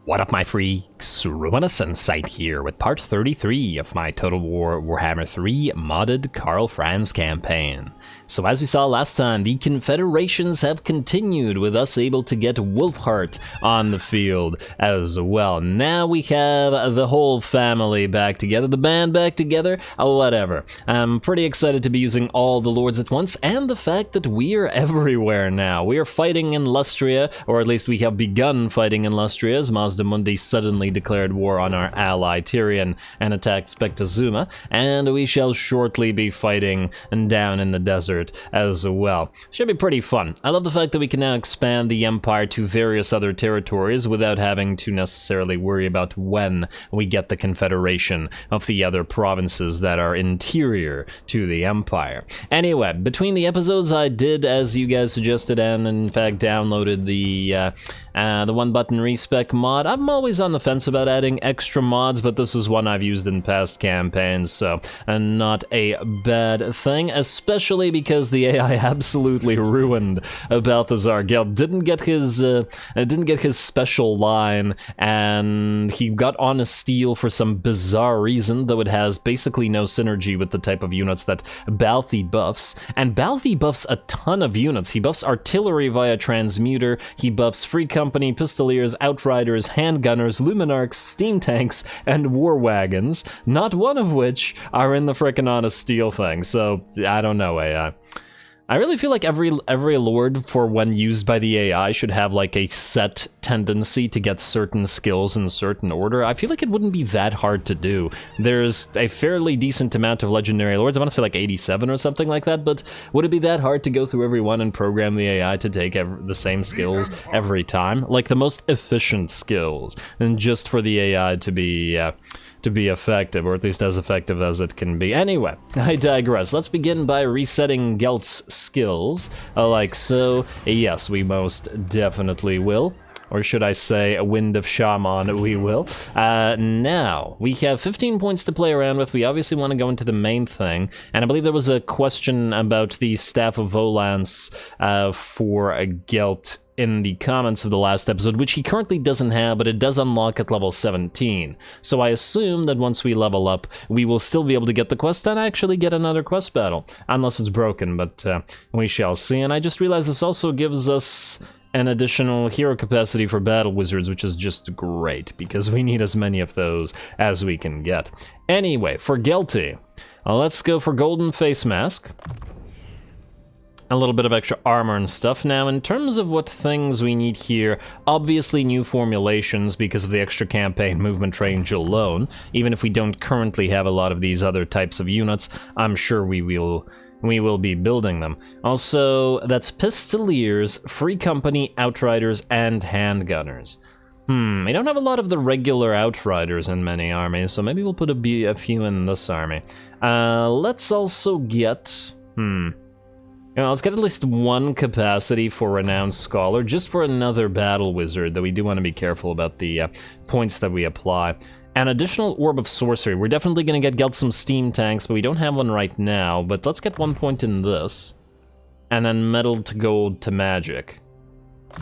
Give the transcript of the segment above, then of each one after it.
What up, my freaks? RuinousInsight here with part 33 of my Total Warhammer 3 modded Karl Franz campaign. So as we saw last time, the confederations have continued with us able to get Wolfheart on the field as well. Now we have the whole family back together, the band back together, whatever. I'm pretty excited to be using all the lords at once, and the fact that we're everywhere now. We are fighting in Lustria, or at least we have begun fighting in Lustria, as Mazda Mundi suddenly declared war on our ally Tyrion and attacked Spectazuma, and we shall shortly be fighting down in the desert as well. Should be pretty fun. I love the fact that we can now expand the empire to various other territories without having to necessarily worry about when we get the confederation of the other provinces that are interior to the empire. Anyway, between the episodes I did, as you guys suggested, and in fact downloaded the one button respec mod. I'm always on the fence about adding extra mods, but this is one I've used in past campaigns, so not a bad thing, especially because the AI absolutely ruined Balthazar Gelt. Didn't get his special line, and he got on a steal for some bizarre reason, though it has basically no synergy with the type of units that Balthi buffs, and Balthi buffs a ton of units. He buffs artillery via transmuter, he buffs free company, pistoliers, outriders, handgunners, luminarchs, steam tanks, and war wagons, not one of which are in the frickin' on a steel thing, so I don't know, AI. I really feel like every lord, for when used by the AI, should have like a set tendency to get certain skills in certain order. I feel like it wouldn't be that hard to do. There's a fairly decent amount of legendary lords, I want to say like 87 or something like that, but would it be that hard to go through every one and program the AI to take the same skills every time? Like the most efficient skills, and just for the AI to be effective, or at least as effective as it can be. Anyway, I digress. Let's begin by resetting Gelt's skills, like so. Yes, we most definitely will. Or should I say, a Wind of Shaman, we will. Now, we have 15 points to play around with. We obviously want to go into the main thing. And I believe there was a question about the Staff of Volance for Gelt in the comments of the last episode, which he currently doesn't have, but it does unlock at level 17. So I assume that once we level up, we will still be able to get the quest and actually get another quest battle. Unless it's broken, but we shall see. And I just realized this also gives us an additional hero capacity for battle wizards, which is just great, because we need as many of those as we can get. Anyway, for Gelty, let's go for Golden Face Mask. A little bit of extra armor and stuff. Now, in terms of what things we need here, obviously new formulations because of the extra campaign movement range alone. Even if we don't currently have a lot of these other types of units, I'm sure we will be building them. Also, that's Pistoliers, Free Company, Outriders, and Handgunners. We don't have a lot of the regular Outriders in many armies, so maybe we'll put a few in this army. Let's also get... let's get at least one capacity for Renowned Scholar, just for another Battle Wizard, though we do want to be careful about the points that we apply. An additional Orb of Sorcery. We're definitely going to get some Steam Tanks, but we don't have one right now. But let's get 1 point in this. And then Metal to Gold to Magic.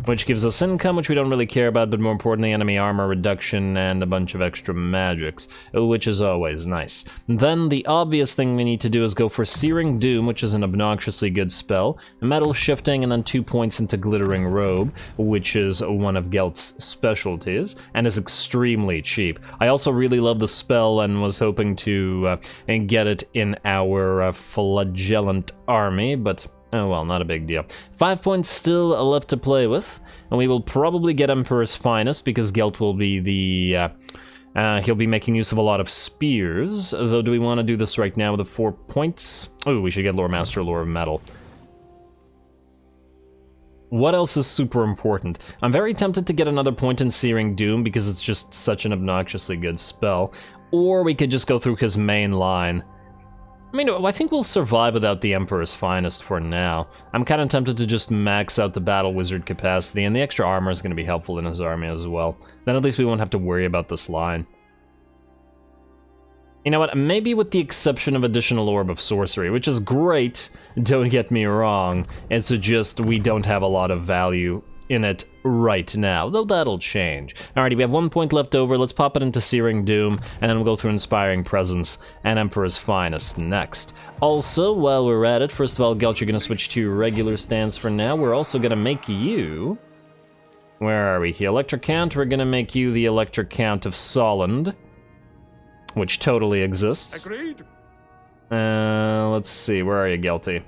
Which gives us income, which we don't really care about, but more importantly, enemy armor reduction and a bunch of extra magics, which is always nice. Then the obvious thing we need to do is go for Searing Doom, which is an obnoxiously good spell, Metal Shifting, and then 2 points into Glittering Robe, which is one of Gelt's specialties, and is extremely cheap. I also really love the spell and was hoping to get it in our Flagellant army, but... oh well, not a big deal. 5 points still left to play with, and we will probably get Emperor's Finest, because Gelt will be the... he'll be making use of a lot of spears, though do we want to do this right now with the 4 points? Oh, we should get Lore Master, Lore of Metal. What else is super important? I'm very tempted to get another point in Searing Doom, because it's just such an obnoxiously good spell, or we could just go through his main line. I mean, I think we'll survive without the Emperor's Finest for now. I'm kind of tempted to just max out the Battle Wizard capacity, and the extra armor is going to be helpful in his army as well. Then at least we won't have to worry about this line. You know what, maybe with the exception of additional Orb of Sorcery, which is great, don't get me wrong, it's just we don't have a lot of value in it right now, though that'll change. Alrighty, we have 1 point left over. Let's pop it into Searing Doom, and then we'll go through Inspiring Presence and Emperor's Finest next. Also, while we're at it, first of all, Gelt, you're going to switch to regular stance for now. We're also going to make you... Where are we here? Electrocount, we're going to make you the Electrocount of Solend, which totally exists. Agreed. Let's see, where are you, Gelty?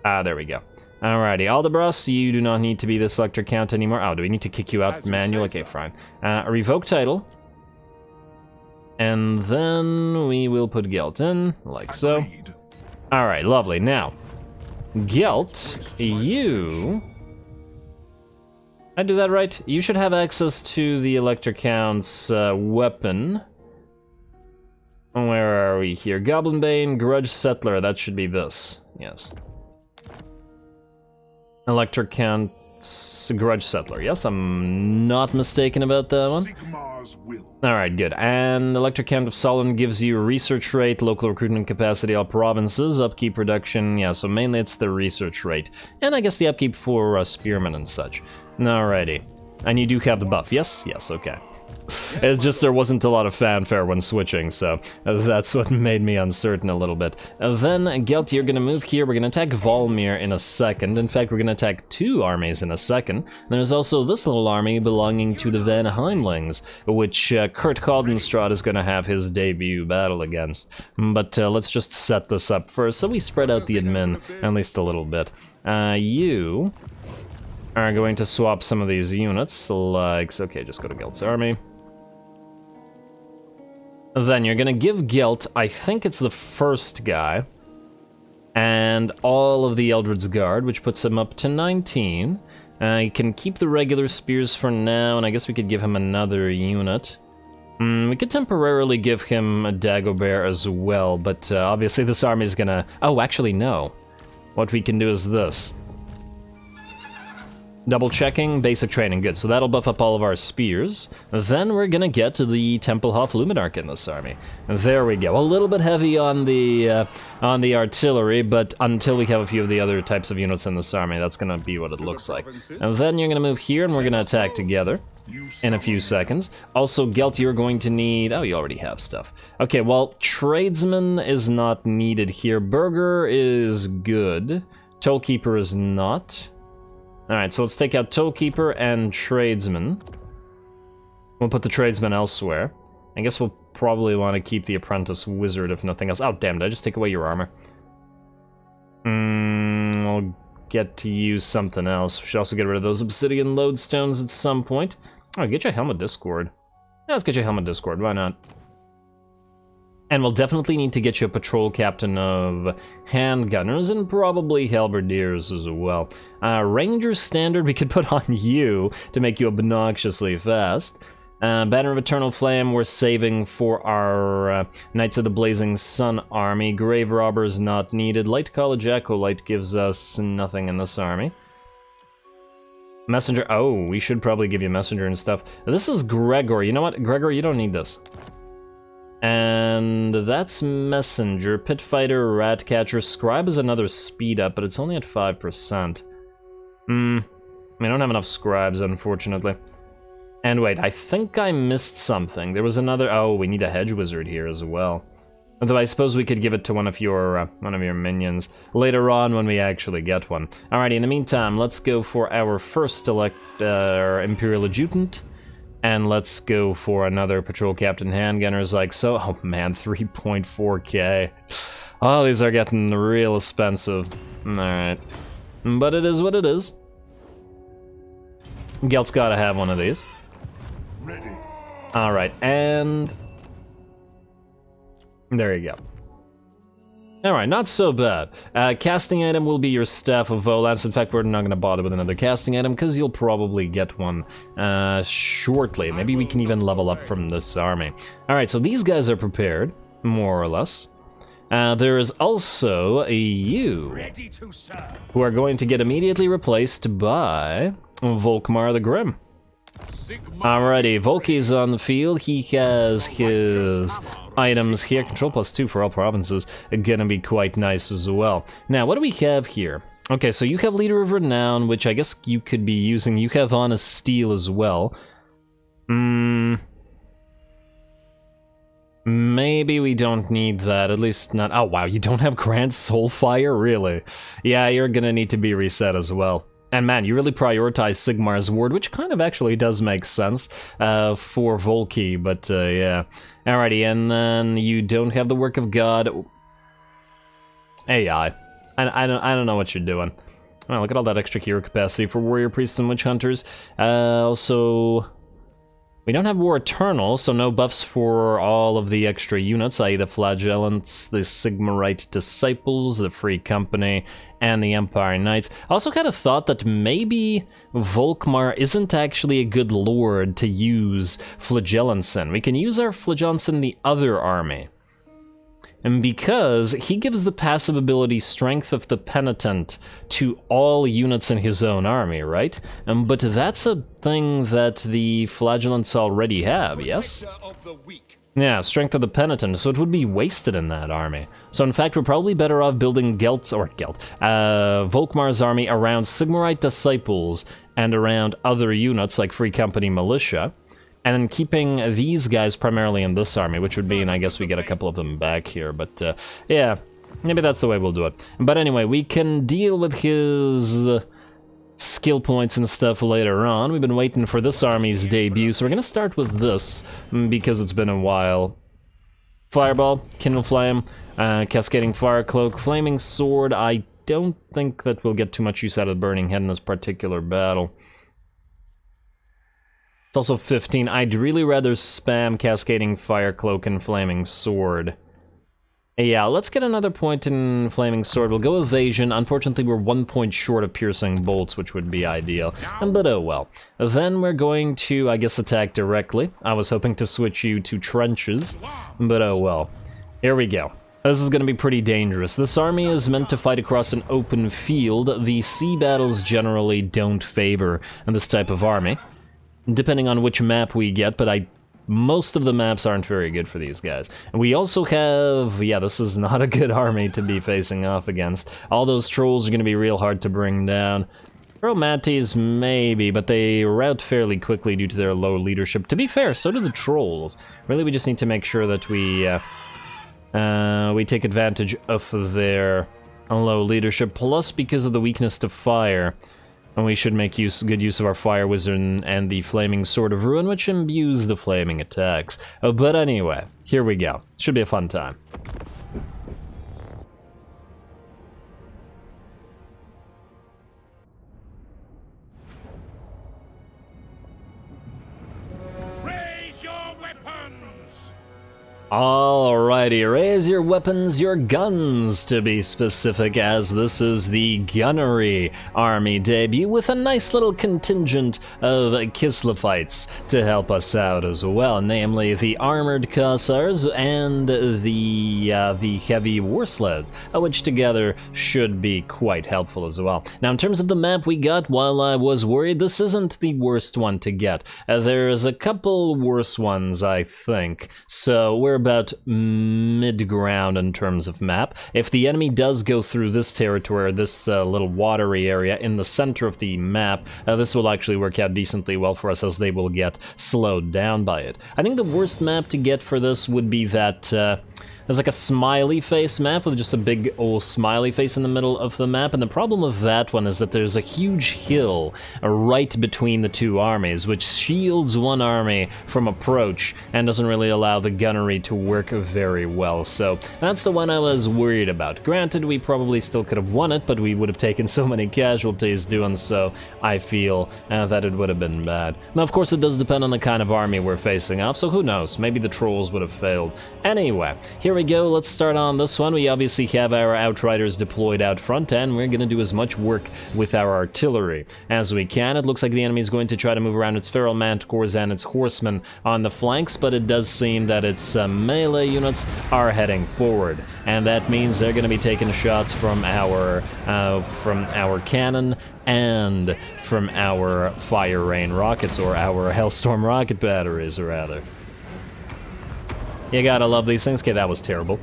Ah, there we go. Alrighty, Aldebras, you do not need to be this Electrocount anymore. Oh, do we need to kick you out manually? Okay, fine. Revoke title. And then we will put Gelt in, like so. Alright, lovely. Now, Gelt, you... I do that right? You should have access to the Electrocount's weapon. Where are we here? Goblin Bane, Grudge Settler, that should be this. Yes. Electrocount's Grudge Settler. Yes, I'm not mistaken about that one. Sigmar's will. Alright, good. And Electrocount of Solon gives you research rate, local recruitment capacity, all provinces, upkeep reduction. Yeah, so mainly it's the research rate. And I guess the upkeep for spearmen and such. Alrighty. And you do have the buff, yes? Yes, okay. It's just there wasn't a lot of fanfare when switching, so that's what made me uncertain a little bit. Then, Gelt, you're gonna move here. We're gonna attack Volmir in a second. In fact, we're gonna attack 2 armies in a second. There's also this little army belonging to the Van Heimlings, which Kurt Kaldenstrad is gonna have his debut battle against. But let's just set this up first, so we spread out the admin at least a little bit. You are going to swap some of these units, like... Okay, just go to Gelt's army. Then you're gonna give Gelt, I think it's the first guy, and all of the Eldred's Guard, which puts him up to 19. You can keep the regular spears for now, and I guess we could give him another unit. We could temporarily give him a Dagobert as well, but obviously this army's gonna... Oh, actually, no. What we can do is this. Double checking, basic training, good. So that'll buff up all of our spears. Then we're gonna get to the Templehof Luminarch in this army. There we go. A little bit heavy on the artillery, but until we have a few of the other types of units in this army, that's gonna be what it looks like. And then you're gonna move here, and we're gonna attack together in a few seconds. Also, Gelt, you're going to need... Oh, you already have stuff. Okay, well, Tradesman is not needed here. Burger is good. Tollkeeper is not. Alright, so let's take out Tollkeeper and Tradesman. We'll put the Tradesman elsewhere. I guess we'll probably want to keep the Apprentice Wizard if nothing else. Oh, damn, did I just take away your armor? I'll get to use something else. We should also get rid of those Obsidian Lodestones at some point. Oh, get your Helmet Discord. Yeah, let's get your Helmet Discord, why not? And we'll definitely need to get you a patrol captain of handgunners and probably halberdiers as well. Ranger standard we could put on you to make you obnoxiously fast. Banner of Eternal Flame we're saving for our Knights of the Blazing Sun army. Grave Robbers not needed. Light College Acolyte gives us nothing in this army. Messenger, oh, we should probably give you Messenger and stuff. This is Gregor, you know what? Gregor, you don't need this. And that's Messenger, Pitfighter, Ratcatcher. Scribe is another speed up, but it's only at 5%. We don't have enough scribes, unfortunately. And wait, I think I missed something. There was another... Oh, we need a Hedge Wizard here as well. Although I suppose we could give it to one of your minions later on when we actually get one. Alrighty, in the meantime, let's go for our first Imperial Adjutant. And let's go for another Patrol Captain Handgunners like so. Oh man, 3.4k. Oh, these are getting real expensive. Alright. But it is what it is. Gelt's gotta have one of these. Alright, and... there you go. Alright, not so bad. Casting item will be your Staff of Volance. In fact, we're not going to bother with another casting item, because you'll probably get one shortly. Maybe we can even level up from this army. Alright, so these guys are prepared, more or less. There is also you, who are going to get immediately replaced by Volkmar the Grim. Alrighty, Volky's on the field. He has his items here. Control +2 for all provinces. Gonna be quite nice as well. Now, what do we have here? Okay, so you have Leader of Renown, which I guess you could be using. You have Honest Steel as well. Maybe we don't need that, at least not... Oh, wow, you don't have Grand Soulfire? Really? Yeah, you're gonna need to be reset as well. And man, you really prioritize Sigmar's Ward, which kind of actually does make sense for Volky, but yeah. Alrighty, and then you don't have the Work of God. AI. I don't know what you're doing. Oh, look at all that extra hero capacity for Warrior Priests and Witch Hunters. Also... We don't have War Eternal, so no buffs for all of the extra units, i.e. the Flagellants, the Sigmarite Disciples, the Free Company, and the Empire Knights. I also kind of thought that maybe Volkmar isn't actually a good lord to use Flagellants in. We can use our Flagellants in the other army. And because he gives the passive ability Strength of the Penitent to all units in his own army, right? But that's a thing that the Flagellants already have, yes? Yeah, Strength of the Penitent, so it would be wasted in that army. So in fact, we're probably better off building Volkmar's army around Sigmarite Disciples and around other units like Free Company Militia. And then keeping these guys primarily in this army, which would mean, I guess, we get a couple of them back here. But, yeah, maybe that's the way we'll do it. But anyway, we can deal with his skill points and stuff later on. We've been waiting for this army's debut, so we're going to start with this, because it's been a while. Fireball, Kindle Flame, Cascading Fire Cloak, Flaming Sword. I don't think that we'll get too much use out of the Burning Head in this particular battle. It's also 15. I'd really rather spam Cascading Fire Cloak and Flaming Sword. Yeah, let's get another point in Flaming Sword. We'll go Evasion. Unfortunately, we're 1 point short of Piercing Bolts, which would be ideal. But oh well. Then we're going to, I guess, attack directly. I was hoping to switch you to Trenches, but oh well. Here we go. This is going to be pretty dangerous. This army is meant to fight across an open field. The sea battles generally don't favor this type of army, depending on which map we get, but most of the maps aren't very good for these guys. And we also have... Yeah, this is not a good army to be facing off against. All those trolls are going to be real hard to bring down. Chromates, maybe, but they rout fairly quickly due to their low leadership. To be fair, so do the trolls. Really, we just need to make sure that we take advantage of their low leadership. Plus, because of the weakness to fire... And we should make good use of our Fire Wizard and the Flaming Sword of Ruin, which imbues the flaming attacks. But anyway, here we go. Should be a fun time. Raise your weapons! Alrighty, raise your weapons, your guns, to be specific, as this is the Gunnery army debut with a nice little contingent of Kislophites to help us out as well, namely the Armored Cossars and the Heavy War Sleds, which together should be quite helpful as well. Now, in terms of the map we got, while I was worried, this isn't the worst one to get. There's a couple worse ones, I think, so we're about mid-ground in terms of map. If the enemy does go through this territory, or this little watery area in the center of the map, this will actually work out decently well for us, as they will get slowed down by it. I think the worst map to get for this would be that... There's like a smiley face map with just a big old smiley face in the middle of the map, and the problem with that one is that there's a huge hill right between the two armies, which shields one army from approach and doesn't really allow the gunnery to work very well. So that's the one I was worried about. Granted, we probably still could have won it, but we would have taken so many casualties doing so, I feel that it would have been bad. Now, of course, it does depend on the kind of army we're facing off, so who knows, maybe the trolls would have failed. Anyway, here we go, let's start on this one. We obviously have our Outriders deployed out front, and we're going to do as much work with our artillery as we can. It looks like the enemy is going to try to move around its Feral Manticores and its Horsemen on the flanks, but it does seem that its melee units are heading forward, and that means they're going to be taking shots from our cannon and from our Fire Rain rockets, or our Hellstorm rocket batteries, rather. You gotta love these things. Okay, that was terrible.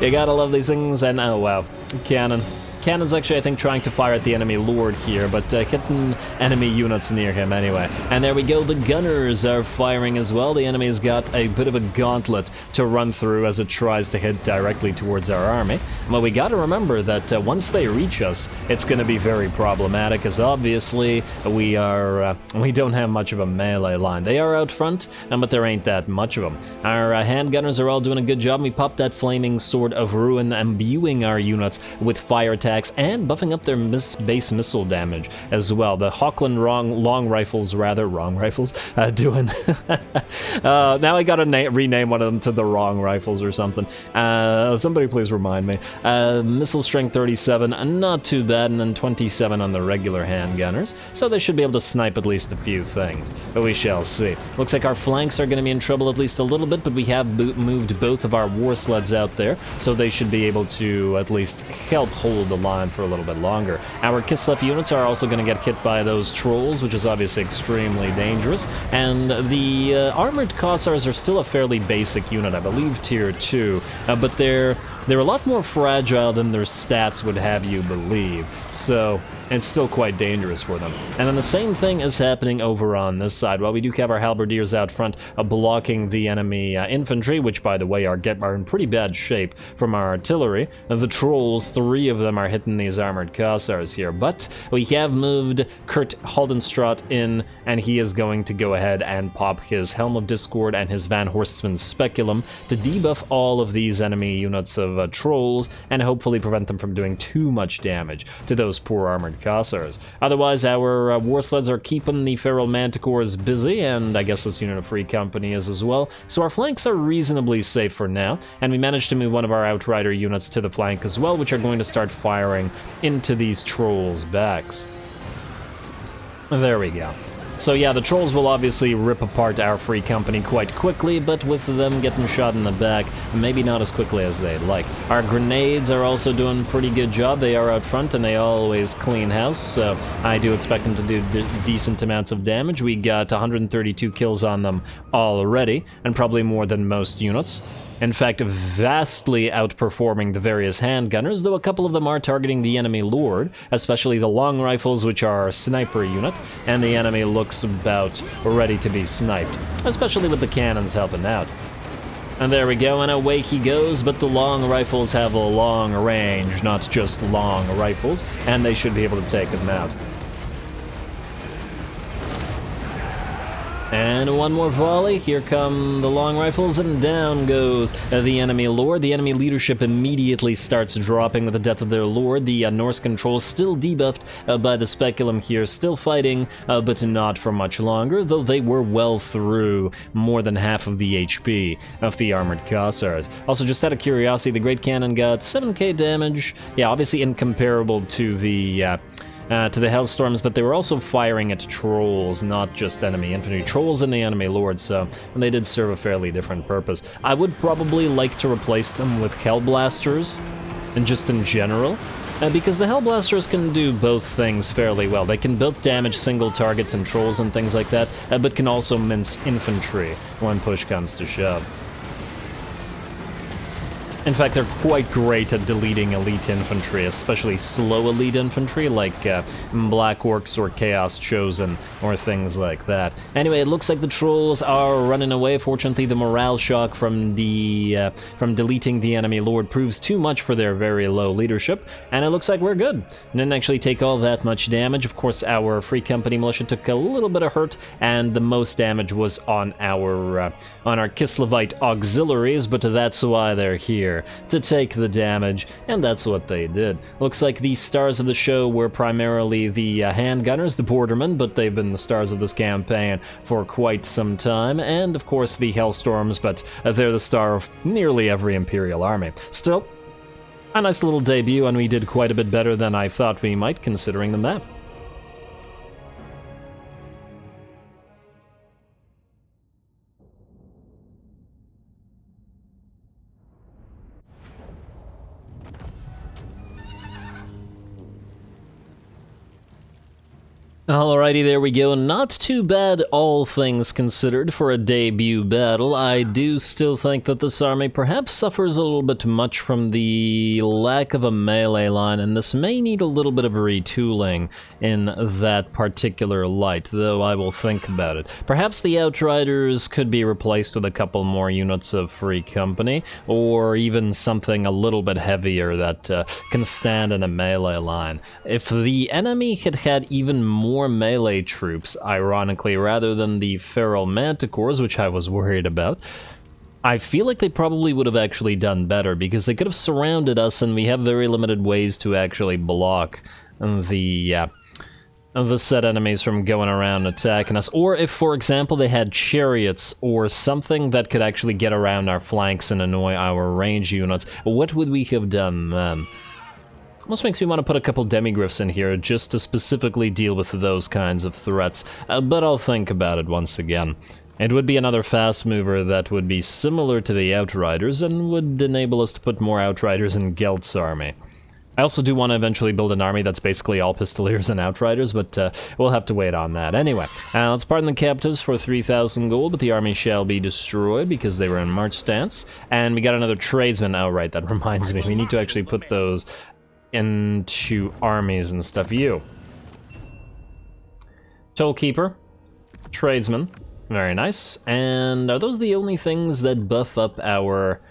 You gotta love these things, and oh wow. Cannon cannon's actually, I think, trying to fire at the enemy lord here, but hitting enemy units near him anyway. And there we go, the gunners are firing as well. The enemy's got a bit of a gauntlet to run through as it tries to hit directly towards our army. But we gotta remember that once they reach us, it's gonna be very problematic, as obviously we don't have much of a melee line. They are out front, but there ain't that much of them. Our handgunners are all doing a good job. We popped that flaming sword of ruin, imbuing our units with fire attacks and buffing up their base missile damage as well. The Hochland long rifles, doing... now I gotta rename one of them to the wrong rifles or something. Somebody please remind me. Missile strength 37, not too bad, and then 27 on the regular handgunners, so they should be able to snipe at least a few things, but we shall see. Looks like our flanks are going to be in trouble at least a little bit, but we have moved both of our war sleds out there, so they should be able to at least help hold the line for a little bit longer. Our Kislev units are also going to get hit by those trolls, which is obviously extremely dangerous, and the armored Kossars are still a fairly basic unit, I believe tier 2, but they're a lot more fragile than their stats would have you believe, so it's still quite dangerous for them. And then the same thing is happening over on this side. While we do have our halberdiers out front blocking the enemy infantry, which by the way are in pretty bad shape from our artillery, the trolls, 3 of them are hitting these armored Kossars here. But we have moved Kurt Haldenstraat in, and he is going to go ahead and pop his Helm of Discord and his Van Horstman's Speculum to debuff all of these enemy units of trolls and hopefully prevent them from doing too much damage to those poor armored Kossars. Otherwise, our war sleds are keeping the feral manticores busy, and I guess this unit of Free Company is as well, so our flanks are reasonably safe for now, and we managed to move one of our Outrider units to the flank as well, which are going to start firing into these trolls' backs. There we go. So yeah, the trolls will obviously rip apart our Free Company quite quickly, but with them getting shot in the back, maybe not as quickly as they'd like. Our grenades are also doing a pretty good job. They are out front and they always clean house, so I do expect them to do decent amounts of damage. We got 132 kills on them already, and probably more than most units. In fact, vastly outperforming the various handgunners, though a couple of them are targeting the enemy lord, especially the long rifles, which are a sniper unit, and the enemy looks about ready to be sniped, especially with the cannons helping out. And there we go, and away he goes, but the long rifles have a long range, not just long rifles, and they should be able to take them out. And one more volley, here come the long rifles, and down goes the enemy lord. The enemy leadership immediately starts dropping with the death of their lord. The Norse control still debuffed by the Speculum here, still fighting, but not for much longer, though they were well through more than half of the HP of the armored Kossars. Also, just out of curiosity, the Great Cannon got 7k damage. Yeah, obviously incomparable to the Hellstorms, but they were also firing at trolls, not just enemy infantry. Trolls and the enemy lord, so they did serve a fairly different purpose. I would probably like to replace them with Hellblasters, and just in general, because the Hellblasters can do both things fairly well. They can both damage single targets and trolls and things like that, but can also mince infantry when push comes to shove. In fact, they're quite great at deleting elite infantry, especially slow elite infantry like Black Orcs or Chaos Chosen or things like that. Anyway, it looks like the trolls are running away. Fortunately, the morale shock from deleting the enemy lord proves too much for their very low leadership, and it looks like we're good. Didn't actually take all that much damage. Of course, our Free Company militia took a little bit of hurt, and the most damage was on our Kislevite auxiliaries, but that's why they're here, to take the damage, and that's what they did. Looks like the stars of the show were primarily the handgunners, the bordermen, but they've been the stars of this campaign for quite some time, and of course the Hellstorms, but they're the star of nearly every Imperial army. Still, a nice little debut, and we did quite a bit better than I thought we might, considering the map. Alrighty, there we go. Not too bad, all things considered, for a debut battle. I do still think that this army perhaps suffers a little bit much from the lack of a melee line, and this may need a little bit of retooling in that particular light, though I will think about it. Perhaps the Outriders could be replaced with a couple more units of Free Company, or even something a little bit heavier that can stand in a melee line. If the enemy had had even more melee troops, ironically, rather than the feral manticores, which I was worried about, I feel like they probably would have actually done better, because they could have surrounded us, and we have very limited ways to actually block the said enemies from going around attacking us. Or if, for example, they had chariots or something that could actually get around our flanks and annoy our range units, what would we have done then? Almost makes me want to put a couple demigryphs in here just to specifically deal with those kinds of threats, but I'll think about it once again. It would be another fast mover that would be similar to the Outriders and would enable us to put more Outriders in Gelt's army. I also do want to eventually build an army that's basically all Pistoliers and Outriders, but we'll have to wait on that. Anyway, let's pardon the captives for 3,000 gold, but the army shall be destroyed because they were in march stance. And we got another tradesman. Oh, right, that reminds me. We need to actually put those into armies and stuff. You. Tollkeeper. Tradesman. Very nice. And are those the only things that buff up our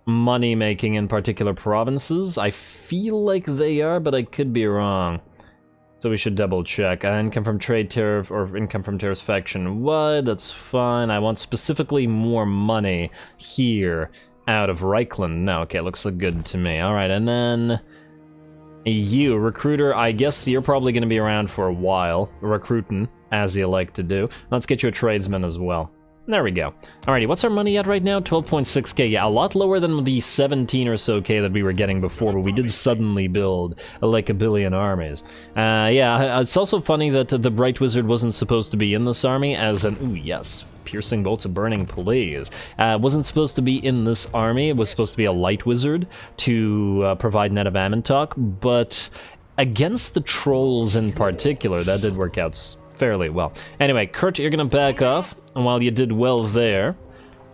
money making in particular provinces? I feel like they are, but I could be wrong. So we should double check. Income from trade tariff or income from tariffs faction wide, that's fine. I want specifically more money here out of Reikland. No, okay, looks like good to me. Alright, and then you, recruiter, I guess you're probably going to be around for a while, recruiting, as you like to do. Let's get you a tradesman as well. There we go. Alrighty, what's our money at right now? 12.6k. Yeah, a lot lower than the 17 or so k that we were getting before, but we did suddenly build like a billion armies. Yeah, it's also funny that the Bright Wizard wasn't supposed to be in this army as an... Ooh, yes. Piercing bolts of burning, please. Wasn't supposed to be in this army. It was supposed to be a light wizard to provide net of Ammontalk, but against the trolls in particular, that did work out fairly well. Anyway, Kurt, you're gonna back off, and while you did well there,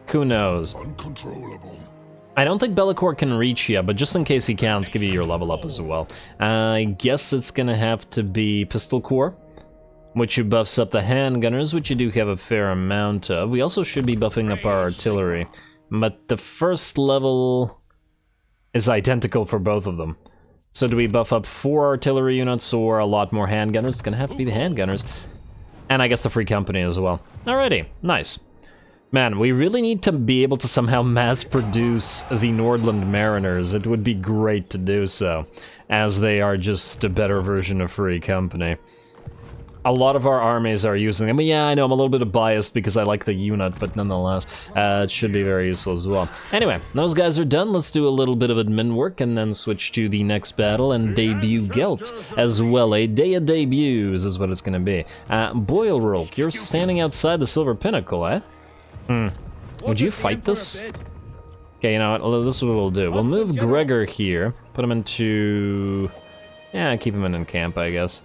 who knows? Uncontrollable. I don't think Bellicor can reach you, but just in case he can, let's give you your level up as well. I guess it's gonna have to be Pistol Corps, which buffs up the handgunners, which you do have a fair amount of. We also should be buffing up our artillery, but the first level is identical for both of them. So do we buff up 4 artillery units or a lot more handgunners? It's gonna have to be the handgunners. And I guess the Free Company as well. Alrighty, nice. Man, we really need to be able to somehow mass produce the Nordland Mariners. It would be great to do so, as they are just a better version of Free Company. A lot of our armies are using them. Yeah, I know, I'm a little bit biased because I like the unit, but nonetheless, it should be very useful as well. Anyway, those guys are done. Let's do a little bit of admin work and then switch to the next battle and debut Gelt as well. A day of debuts is what it's going to be. Boilroke, you're standing outside the Silver Pinnacle, eh? Would you fight this? Okay, you know what, this is what we'll do. We'll move Gregor here, put him into... yeah, keep him in camp, I guess.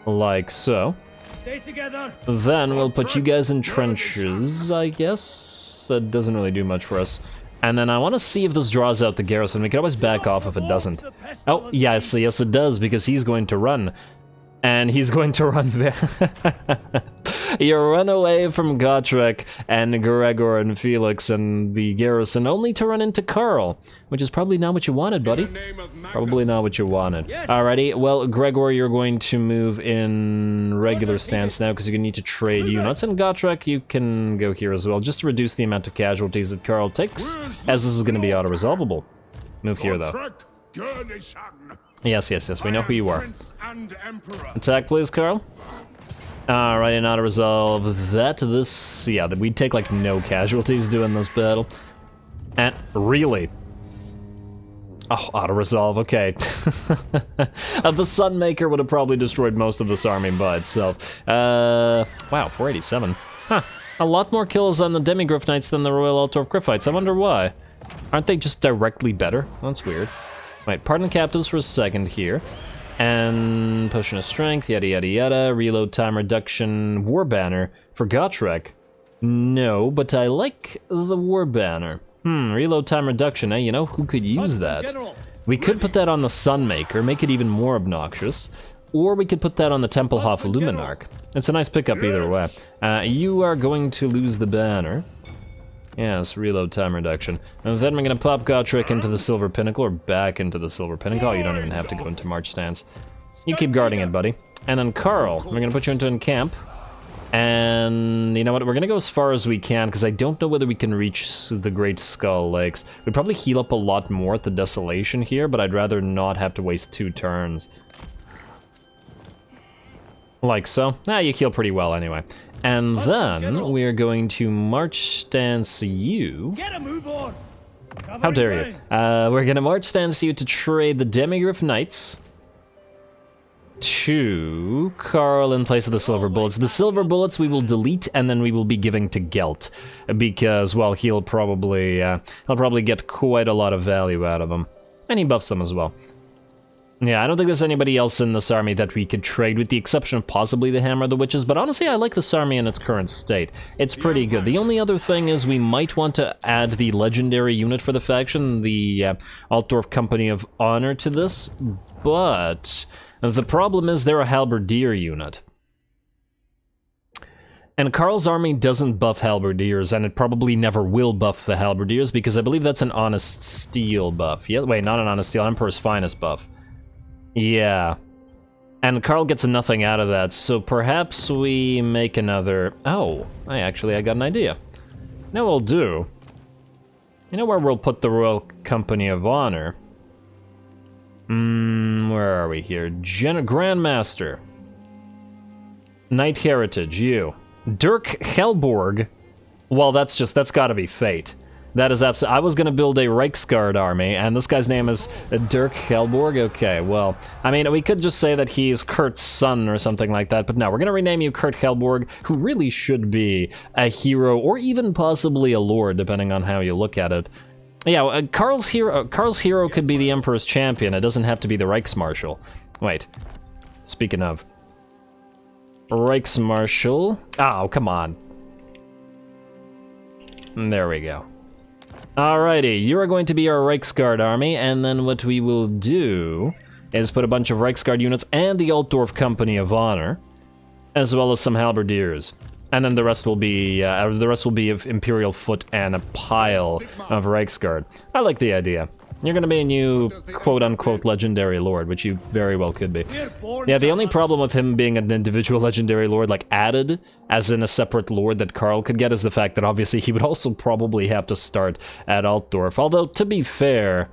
Like so. Stay together. Then we'll put you guys in trenches, I guess. That doesn't really do much for us. And then I want to see if this draws out the garrison. We can always back off if it doesn't. Oh, yes, yes it does, because he's going to run. And he's going to run you run away from Gotrek and Gregor and Felix and the garrison, only to run into Karl, which is probably not what you wanted, buddy. Probably not what you wanted. Alrighty, well, Gregor, you're going to move in regular stance now because you're going to need to trade units, and Gotrek, you can go here as well, just to reduce the amount of casualties that Karl takes, as this is going to be auto-resolvable. Move here, though. Yes, yes, yes, we know who you are. Attack, please, Karl. Alright, and auto-resolve that. This, yeah, we'd take, like, no casualties doing this battle. And, really? Oh, auto-resolve, okay. The Sunmaker would have probably destroyed most of this army by itself. Wow, 487. Huh. A lot more kills on the Demigryph Knights than the Royal Altorf Griffites. I wonder why. Aren't they just directly better? That's weird. Right, pardon the captives for a second here. And potion of strength, yada yada yada, reload time reduction, war banner for Gotrek. No, but I like the war banner. Reload time reduction, eh? You know, who could use that? We could put that on the Sunmaker, make it even more obnoxious. Or we could put that on the Templehof Luminarch. It's a nice pickup either way. You are going to lose the banner. Yes, reload time reduction. And then we're going to pop Gotrek into the Silver Pinnacle, or back into the Silver Pinnacle. Oh, you don't even have to go into March stance. You keep guarding it, buddy. And then Karl, we're going to put you into camp. And you know what, we're gonna go as far as we can, because I don't know whether we can reach the Great Skull Lakes. We'd probably heal up a lot more at the Desolation here, but I'd rather not have to waste 2 turns. Like so. You heal pretty well anyway. And then we're going to March stance you. Get a move on. How dare you? We're gonna March stance you to trade the Demigryph Knights to Karl in place of the Silver Bullets. The Silver Bullets we will delete, and then we will be giving to Gelt, because, well, he'll probably get quite a lot of value out of them. And he buffs them as well. Yeah, I don't think there's anybody else in this army that we could trade, with the exception of possibly the Hammer of the Witches, but honestly, I like this army in its current state. It's pretty good. The only other thing is we might want to add the legendary unit for the faction, the Altdorf Company of Honor, to this, but the problem is they're a Halberdier unit. And Karl's army doesn't buff Halberdiers, and it probably never will buff the Halberdiers, because I believe that's an Honest Steel buff. Yeah, wait, not an Honest Steel, Emperor's Finest buff. Yeah. And Karl gets nothing out of that, so perhaps we make another... Oh, I got an idea. You know what we'll do? You know where we'll put the Royal Company of Honor? Where are we here? Grandmaster. Knight Heritage, you. Dirk Helborg. Well, that's gotta be fate. That is absolutely... I was gonna build a Reiksguard army, and this guy's name is Dirk Helborg? Okay, well, I mean, we could just say that he's Kurt's son or something like that, but no, we're gonna rename you Kurt Helborg, who really should be a hero, or even possibly a lord, depending on how you look at it. Yeah, Karl's hero could be the Emperor's Champion. It doesn't have to be the Reichsmarshal. Wait. Speaking of. Reichsmarshal. Oh, come on. There we go. Alrighty, you are going to be our Reiksguard army, and then what we will do is put a bunch of Reiksguard units and the Altdorf Company of Honor, as well as some Halberdiers. And then the rest will be of Imperial Foot and a pile of Reiksguard. I like the idea. You're gonna be a new quote-unquote legendary lord, which you very well could be. Yeah, the only problem with him being an individual legendary lord, like added, as in a separate lord that Karl could get, is the fact that obviously he would also probably have to start at Altdorf. Although, to be fair,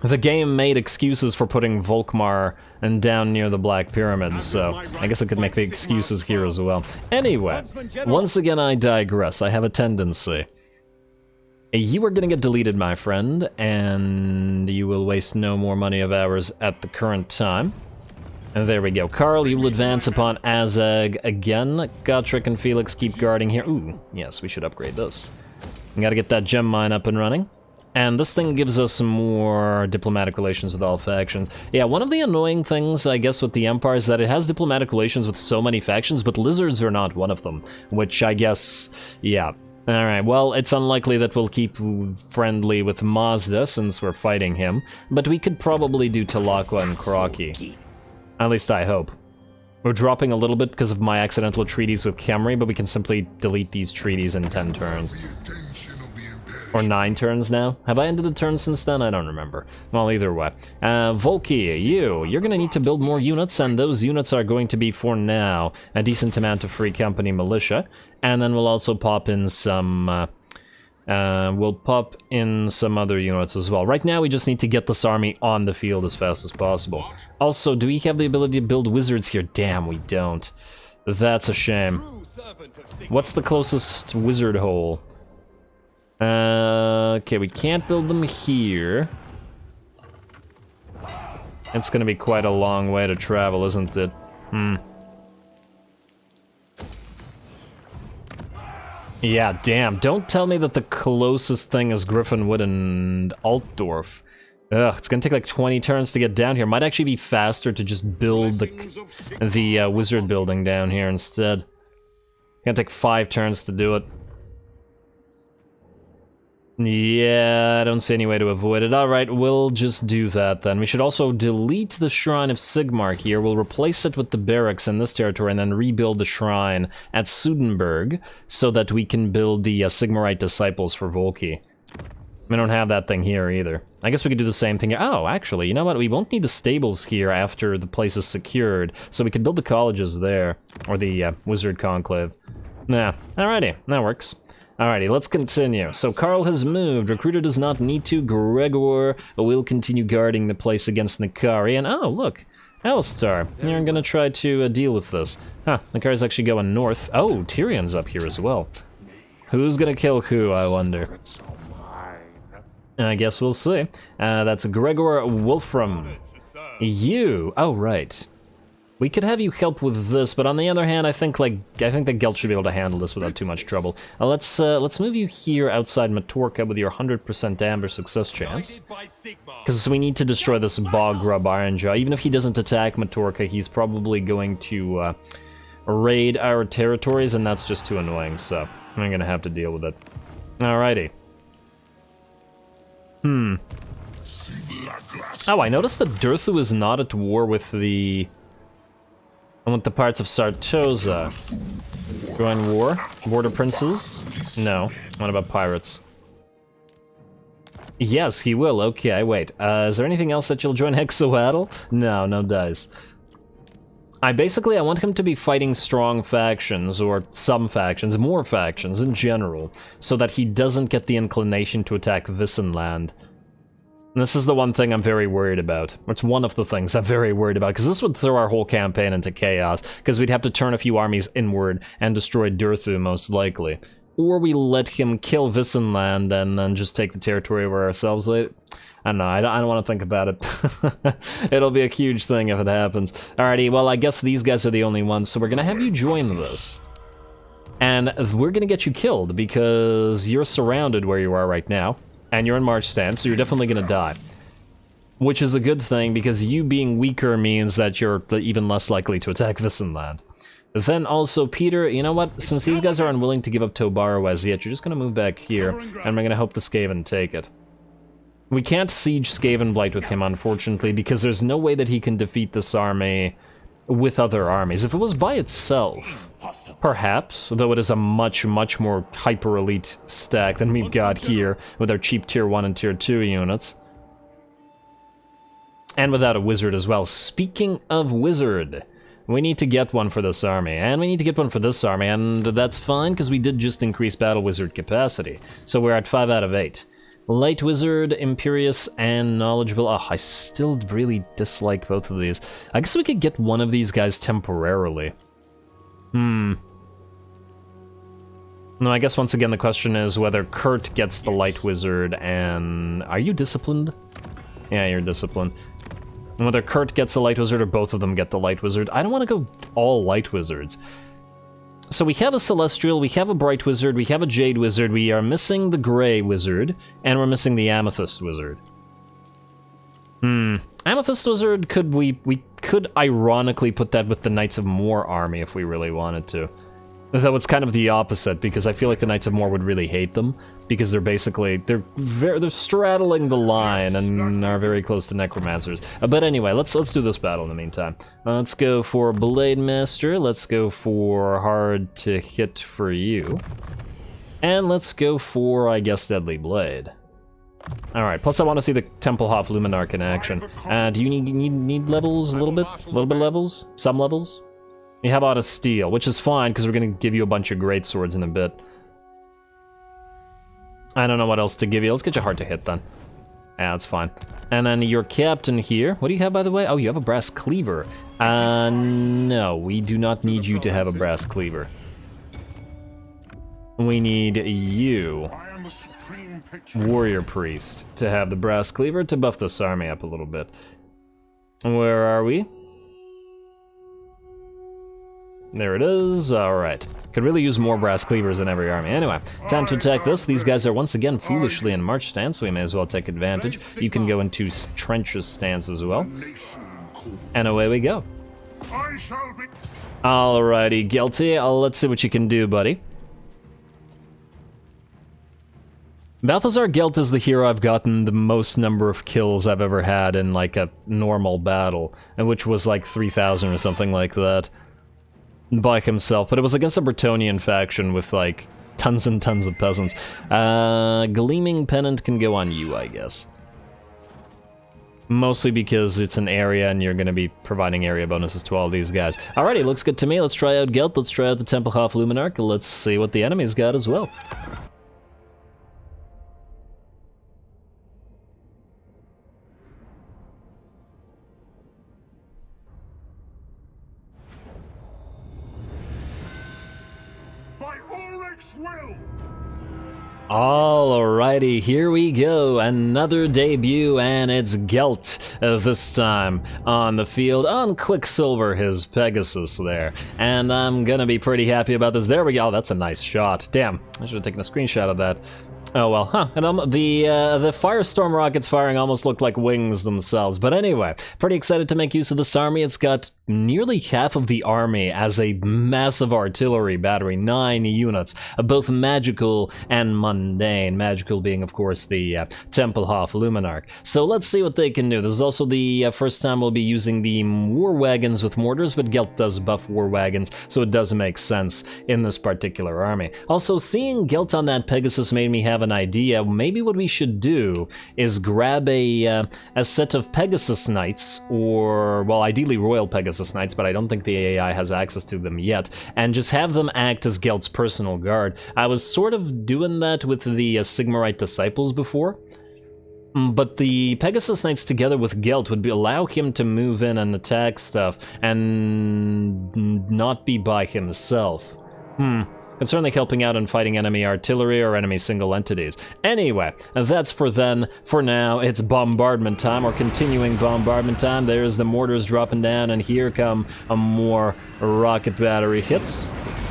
the game made excuses for putting Volkmar and down near the Black Pyramids, so I guess I could make the excuses here as well. Anyway, once again I digress. I have a tendency. You are gonna get deleted, my friend, and you will waste no more money of ours at the current time. And there we go. Karl, you will advance upon Azag again. Gotrek and Felix keep guarding here. Ooh, yes, we should upgrade this. We gotta get that gem mine up and running. And this thing gives us some more diplomatic relations with all factions. Yeah, one of the annoying things, I guess, with the Empire is that it has diplomatic relations with so many factions, but lizards are not one of them. Which, I guess, yeah. Alright, well, it's unlikely that we'll keep friendly with Mazda, since we're fighting him. But we could probably do Talakwa and Kraki. At least I hope. We're dropping a little bit because of my accidental treaties with Khemri, but we can simply delete these treaties in 10 turns. Or 9 turns now? Have I ended a turn since then? I don't remember. Well, either way. Volky, you're gonna need to build more units, and those units are going to be, for now, a decent amount of Free Company militia. And then we'll also pop in some, other units as well. Right now, we just need to get this army on the field as fast as possible. Also, do we have the ability to build wizards here? Damn, we don't. That's a shame. What's the closest wizard hole? Okay, we can't build them here. It's gonna be quite a long way to travel, isn't it? Yeah, damn. Don't tell me that the closest thing is Griffinwood and Altdorf. Ugh, it's gonna take like 20 turns to get down here. Might actually be faster to just build the wizard building down here instead. Gonna take 5 turns to do it. Yeah, I don't see any way to avoid it. Alright, we'll just do that then. We should also delete the Shrine of Sigmar here. We'll replace it with the barracks in this territory and then rebuild the shrine at Sudenburg so that we can build the Sigmarite disciples for Volki. We don't have that thing here either. I guess we could do the same thing here. Oh, actually, you know what? We won't need the stables here after the place is secured, so we can build the colleges there. Or the Wizard Conclave. Nah, alrighty, that works. Alrighty, let's continue. So Karl has moved. Recruiter does not need to. Gregor will continue guarding the place against Nakari. And oh, look, Alistar. You're gonna try to deal with this. Huh, Nakari's actually going north. Oh, Tyrion's up here as well. Who's gonna kill who, I wonder? I guess we'll see. That's Gregor Wolfram. You. Oh, right. We could have you help with this, but on the other hand, I think the Gelt should be able to handle this without too much trouble. Let's move you here outside Matorka with your 100% amber success chance. Because we need to destroy this Bog Grub Ironjaw. Even if he doesn't attack Matorka, he's probably going to raid our territories, and that's just too annoying, so I'm gonna have to deal with it. Alrighty. Oh, I noticed that Durthu is not at war with the parts of Sartosa. Join war? Border princes? No. What about pirates? Yes, he will. Okay, wait. Is there anything else that you'll join Hexoatl? No, no dice. I want him to be fighting strong factions, or some factions, more factions in general, so that he doesn't get the inclination to attack Wissenland. And this is the one thing I'm very worried about. It's one of the things I'm very worried about, because this would throw our whole campaign into chaos, because we'd have to turn a few armies inward and destroy Durthu, most likely. Or we let him kill Wissenland and then just take the territory over ourselves later. I don't know, I don't want to think about it. It'll be a huge thing if it happens. Alrighty, well, I guess these guys are the only ones, so we're gonna have you join this. And we're gonna get you killed, because you're surrounded where you are right now, and you're in march stance, so you're definitely gonna die. Which is a good thing, because you being weaker means that you're even less likely to attack Wissenland. Then also, Peter, you know what? Since these guys are unwilling to give up Tobaro as yet, you're just gonna move back here, and we're gonna hope the Skaven take it. We can't siege Skavenblight with him, unfortunately, because there's no way that he can defeat this army with other armies. If it was by itself, perhaps, though it is a much, much more hyper-elite stack than we've got here with our cheap tier 1 and tier 2 units. And without a wizard as well. Speaking of wizard, we need to get one for this army, and we need to get one for this army, and that's fine, because we did just increase battle wizard capacity. So we're at 5 out of 8. Light Wizard, Imperious, and Knowledgeable. Oh, I still really dislike both of these. I guess we could get one of these guys temporarily. No, I guess once again the question is whether Kurt gets the Light Wizard and... Are you disciplined? Yeah, you're disciplined. And whether Kurt gets the Light Wizard or both of them get the Light Wizard. I don't want to go all Light Wizards. So we have a Celestial, we have a Bright Wizard, we have a Jade Wizard, we are missing the Grey Wizard, and we're missing the Amethyst Wizard. Amethyst Wizard, we could ironically put that with the Knights of Moor army if we really wanted to. Though it's kind of the opposite, because I feel like the Knights of Moor would really hate them, because they're basically, they're straddling the line and are very close to Necromancers. But anyway, let's do this battle in the meantime. Let's go for Blade Master, let's go for Hard to Hit for you. And let's go for, I guess, Deadly Blade. Alright, plus I want to see the Templehof Luminarch in action. Do you need levels a little bit? A little bit of levels? Some levels? You have on a Steel, which is fine, because we're going to give you a bunch of great swords in a bit. I don't know what else to give you. Let's get you Hard to Hit, then. Yeah, that's fine. And then your captain here. What do you have, by the way? Oh, you have a Brass Cleaver. No, we do not need you to have a Brass Cleaver. We need you, Warrior Priest, to have the Brass Cleaver to buff this army up a little bit. Where are we? There it is. Alright. Could really use more brass cleavers in every army. Anyway, time to attack this. These guys are once again foolishly in march stance, so we may as well take advantage. You can go into trenches stance as well. And away we go. Alrighty, Guilty. Let's see what you can do, buddy. Balthazar Gelt is the hero I've gotten the most number of kills I've ever had in, like, a normal battle, and which was like 3,000 or something like that, by himself. But it was against a Bretonnian faction with, like, tons and tons of peasants. Gleaming Pennant can go on you, I guess. Mostly because it's an area and you're going to be providing area bonuses to all these guys. Alrighty, looks good to me. Let's try out Gelt, let's try out the Tempelhof Luminarch, let's see what the enemy's got as well. Alrighty, here we go, another debut, and it's Gelt this time on the field on Quicksilver, his Pegasus there. And I'm gonna be pretty happy about this. There we go, that's a nice shot. Damn, I should have taken a screenshot of that. Oh well, huh, and the Firestorm rockets firing almost looked like wings themselves. But anyway, pretty excited to make use of this army. It's got nearly half of the army as a massive artillery battery, 9 units, both magical and mundane. Magical being, of course, the Tempelhof Luminarch. So let's see what they can do. This is also the first time we'll be using the war wagons with mortars, but Gelt does buff war wagons, so it does make sense in this particular army. Also, seeing Gelt on that Pegasus made me have an idea. Maybe what we should do is grab a set of Pegasus Knights, or, well, ideally Royal Pegasus Knights, but I don't think the AI has access to them yet, and just have them act as Gelt's personal guard. I was sort of doing that with the Sigmarite Disciples before, but the Pegasus Knights together with Gelt would allow him to move in and attack stuff, and not be by himself. It's certainly helping out in fighting enemy artillery or enemy single entities. Anyway, that's for then. For now, it's bombardment time, or continuing bombardment time. There's the mortars dropping down, and here come more rocket battery hits.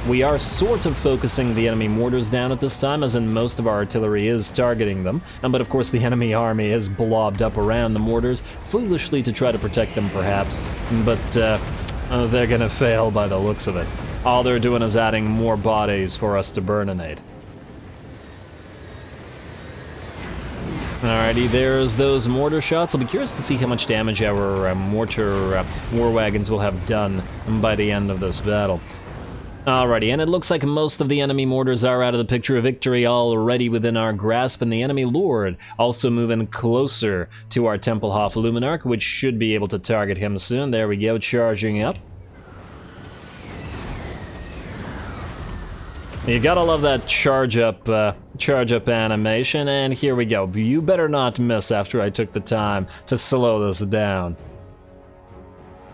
We are sort of focusing the enemy mortars down at this time, as in most of our artillery is targeting them. But of course the enemy army is blobbed up around the mortars, foolishly to try to protect them perhaps. But they're gonna fail by the looks of it. All they're doing is adding more bodies for us to burninate. Alrighty, there's those mortar shots. I'll be curious to see how much damage our mortar war wagons will have done by the end of this battle. Alrighty, and it looks like most of the enemy mortars are out of the picture. Of victory already within our grasp, and the enemy lord also moving closer to our Tempelhof Luminarch, which should be able to target him soon. There we go, charging up. You gotta love that charge up animation, and here we go. You better not miss after I took the time to slow this down.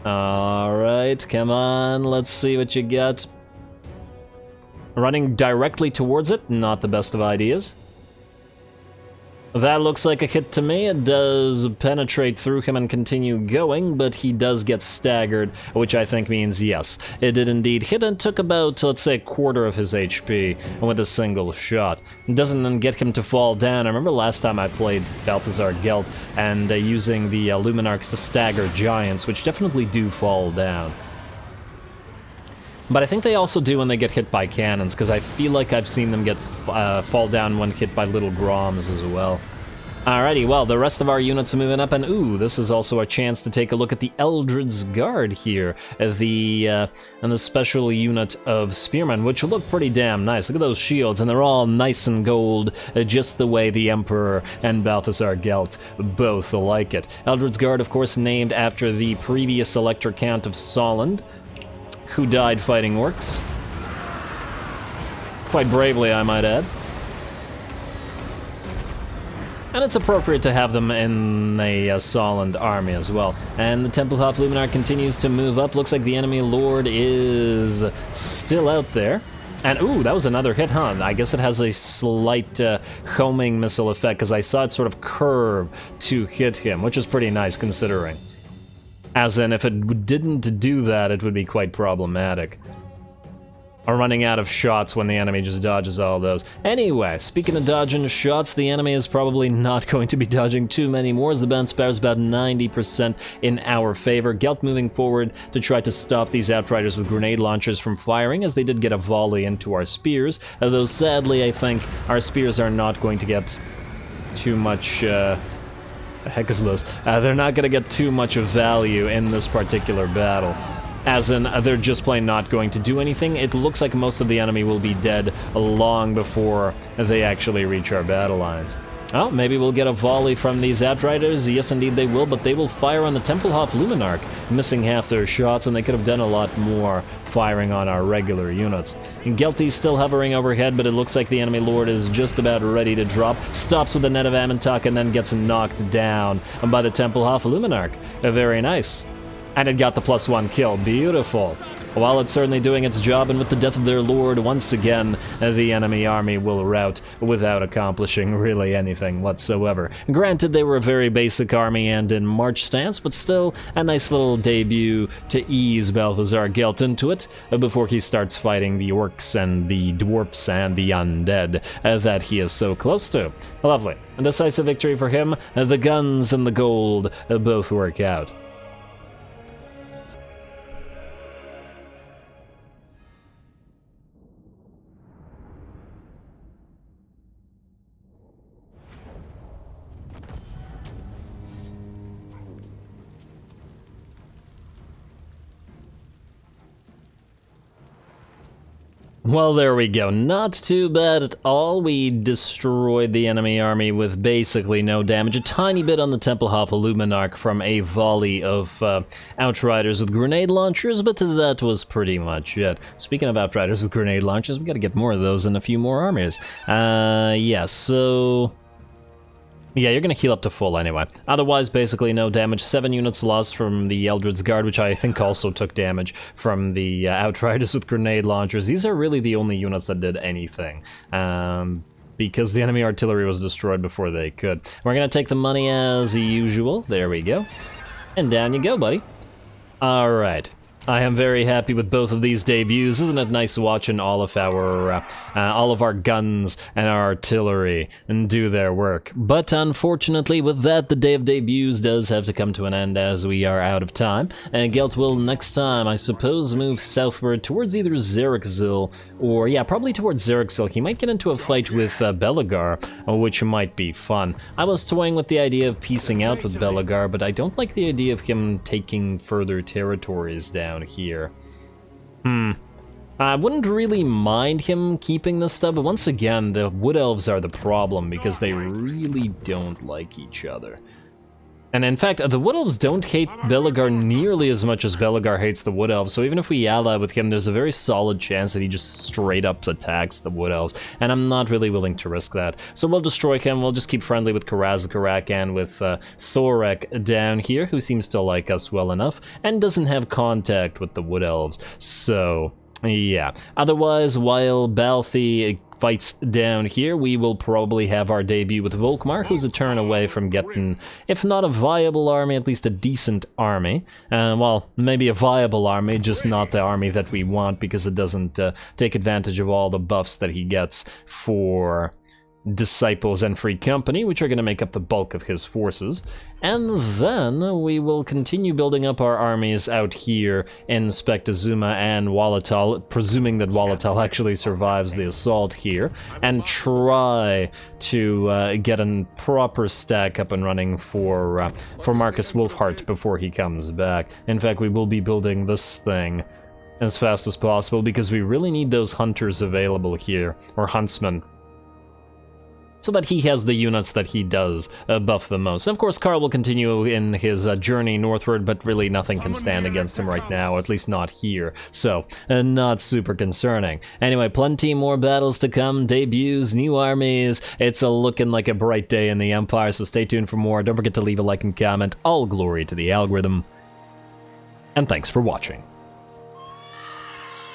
Alright, come on, let's see what you got. Running directly towards it, not the best of ideas. That looks like a hit to me. It does penetrate through him and continue going, but he does get staggered, which I think means yes, it did indeed hit and took about, let's say, a quarter of his HP with a single shot. It doesn't then get him to fall down. I remember last time I played Balthazar Gelt and using the Luminarchs to stagger giants, which definitely do fall down. But I think they also do when they get hit by cannons, because I feel like I've seen them get fall down when hit by little Groms as well. Alrighty, well, the rest of our units are moving up, and ooh, this is also a chance to take a look at the Eldred's Guard here, and the special unit of Spearmen, which look pretty damn nice. Look at those shields, and they're all nice and gold, just the way the Emperor and Balthazar Gelt both like it. Eldred's Guard, of course, named after the previous Elector Count of Solland, who died fighting orcs. Quite bravely, I might add. And it's appropriate to have them in a Solland army as well. And the Tempelhof Luminarch continues to move up. Looks like the enemy lord is still out there. And ooh, that was another hit, huh? I guess it has a slight homing missile effect, because I saw it sort of curve to hit him, which is pretty nice considering. As in, if it didn't do that, it would be quite problematic. are running out of shots when the enemy just dodges all those. Anyway, speaking of dodging shots, the enemy is probably not going to be dodging too many more, as the bounce power is about 90% in our favor. Gelt moving forward to try to stop these Outriders with grenade launchers from firing, as they did get a volley into our spears, although sadly I think our spears are not going to get too much... the heck is this? They're not going to get too much of value in this particular battle. As in, they're just plain not going to do anything. It looks like most of the enemy will be dead long before they actually reach our battle lines. Oh, maybe we'll get a volley from these Outriders. Yes, indeed they will, but they will fire on the Templehof Luminarch, missing half their shots, and they could have done a lot more firing on our regular units. Gelty's still hovering overhead, but it looks like the enemy lord is just about ready to drop. Stops with the net of Ammontok and then gets knocked down by the Templehof Luminarch. Very nice. And it got the +1 kill. Beautiful. While it's certainly doing its job, and with the death of their lord, once again, the enemy army will rout without accomplishing really anything whatsoever. Granted, they were a very basic army and in march stance, but still a nice little debut to ease Balthazar Gelt into it before he starts fighting the orcs and the dwarfs and the undead that he is so close to. Lovely. A decisive victory for him. The guns and the gold both work out. Well, there we go. Not too bad at all. We destroyed the enemy army with basically no damage. A tiny bit on the Templehof Luminarch from a volley of Outriders with grenade launchers, but that was pretty much it. Speaking of Outriders with grenade launchers, we gotta get more of those and a few more armies. Yeah, so... yeah, you're gonna heal up to full anyway. Otherwise, basically no damage. 7 units lost from the Eldred's Guard, which I think also took damage from the Outriders with grenade launchers. These are really the only units that did anything, because the enemy artillery was destroyed before they could. We're gonna take the money as usual. There we go. And down you go, buddy. Alright. I am very happy with both of these debuts. Isn't it nice watching all of our guns and our artillery and do their work? But unfortunately, with that, the day of debuts does have to come to an end as we are out of time. And Gelt will next time, I suppose, move southward towards either Xerixzil or, yeah, probably towards Xerixzil. He might get into a fight with Belegar, which might be fun. I was toying with the idea of piecing out with Belegar, but I don't like the idea of him taking further territories down here. I wouldn't really mind him keeping this stuff, but once again, the Wood Elves are the problem because they really don't like each other. And in fact, the Wood Elves don't hate Belegar nearly as much as Belegar hates the Wood Elves, so even if we ally with him, there's a very solid chance that he just straight up attacks the Wood Elves, and I'm not really willing to risk that. So we'll destroy him, we'll just keep friendly with Karazakarak and with Thorek down here, who seems to like us well enough, and doesn't have contact with the Wood Elves, so... yeah. Otherwise, while Balthi fights down here, we will probably have our debut with Volkmar, who's a turn away from getting, if not a viable army, at least a decent army. Well, maybe a viable army, just not the army that we want, because it doesn't take advantage of all the buffs that he gets for Disciples and Free Company, which are going to make up the bulk of his forces. And then we will continue building up our armies out here in Spectazuma and Walatal, presuming that Walatal actually survives the assault here, and try to get a proper stack up and running for Marcus Wolfhart before he comes back. In fact, we will be building this thing as fast as possible, because we really need those hunters available here, or huntsmen, so that he has the units that he does buff the most. And of course, Karl will continue in his journey northward, but really nothing can stand against him right now, at least not here, so not super concerning. Anyway, plenty more battles to come, debuts, new armies. It's looking like a bright day in the Empire, so stay tuned for more. Don't forget to leave a like and comment. All glory to the algorithm, and thanks for watching.